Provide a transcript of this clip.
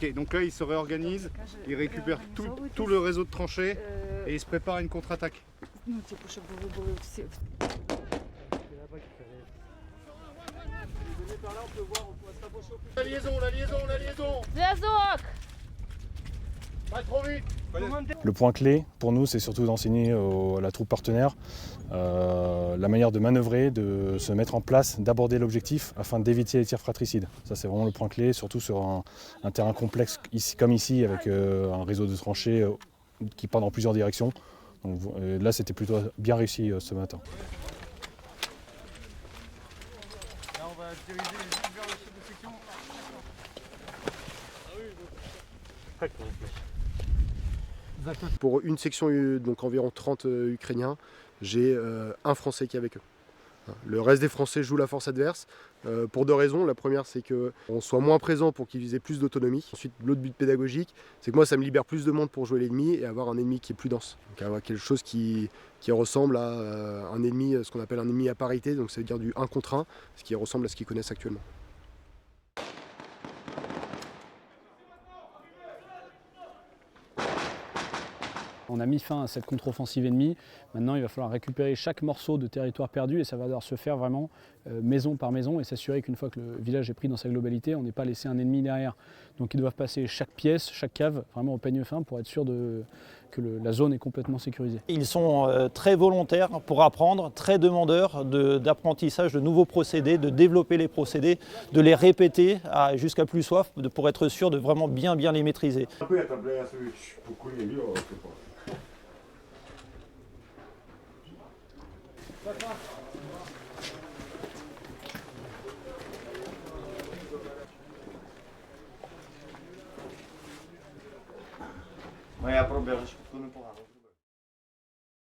Ok, donc là ils se réorganisent, ils récupèrent tout le réseau de tranchées et ils se préparent à une contre-attaque. La liaison Зв'язок! Pas trop vite. Le point clé pour nous, c'est surtout d'enseigner à la troupe partenaire la manière de manœuvrer, de se mettre en place, d'aborder l'objectif afin d'éviter les tirs fratricides. Ça, c'est vraiment le point clé, surtout sur un terrain complexe comme ici, avec un réseau de tranchées qui part dans plusieurs directions. Donc, là, c'était plutôt bien réussi ce matin. Là, on va diriger les gens vers le chef de section. Pour une section, donc environ 30 Ukrainiens, j'ai un Français qui est avec eux. Le reste des Français jouent la force adverse pour deux raisons. La première, c'est qu'on soit moins présent pour qu'ils aient plus d'autonomie. Ensuite, l'autre but pédagogique, c'est que moi, ça me libère plus de monde pour jouer l'ennemi et avoir un ennemi qui est plus dense. Donc avoir quelque chose qui ressemble à un ennemi, ce qu'on appelle un ennemi à parité, donc ça veut dire du 1 contre 1, ce qui ressemble à ce qu'ils connaissent actuellement. On a mis fin à cette contre-offensive ennemie. Maintenant, il va falloir récupérer chaque morceau de territoire perdu et ça va devoir se faire vraiment maison par maison et s'assurer qu'une fois que le village est pris dans sa globalité, on n'ait pas laissé un ennemi derrière. Donc ils doivent passer chaque pièce, chaque cave, vraiment au peigne fin pour être sûr que la zone est complètement sécurisée. Ils sont très volontaires pour apprendre, très demandeurs d'apprentissage de nouveaux procédés, de développer les procédés, de les répéter jusqu'à plus soif pour être sûr de vraiment bien les maîtriser. Моя пробіжечка, не погано.